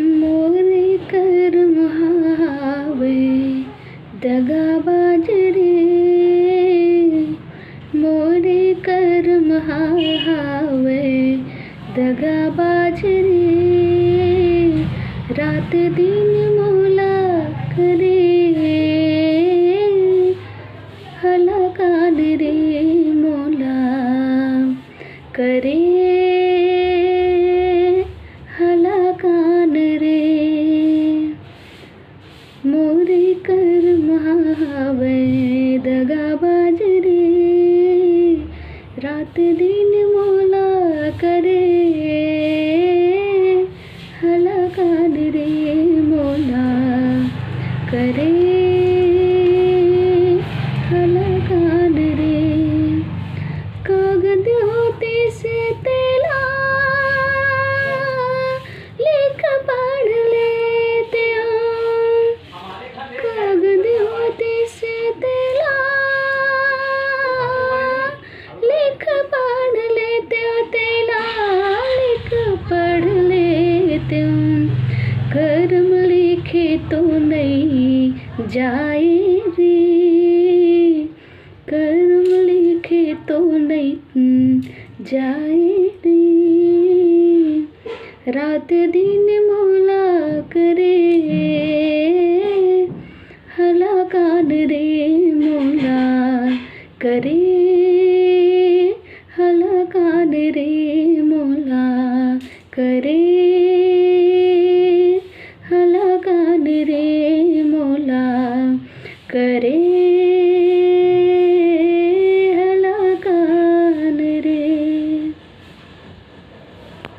मोरे कर्म हावे दगाबाज रे, मोरे कर्म हावे दगाबाज रे, रात दिन मौला करे हलाकान रे, मौला करे हलाकान रे। मोरे कर्म हावे दगाबाज रे, रात दिन मौला करे हलाकान रे, मौला करे हलाकान रे। कागज होते से तेला लिख पढ़ लेते हो, कागज होते से तेला लिख पढ़ लेते हो, तेला लिख पढ़ लेते हो। कर्म लिखे तो नहीं जाए रे, कर्म लिखे तो नहीं जाए रे, रात दिन मौला करे हलाकान रे, मौला करे हलाकान रे, मौला करे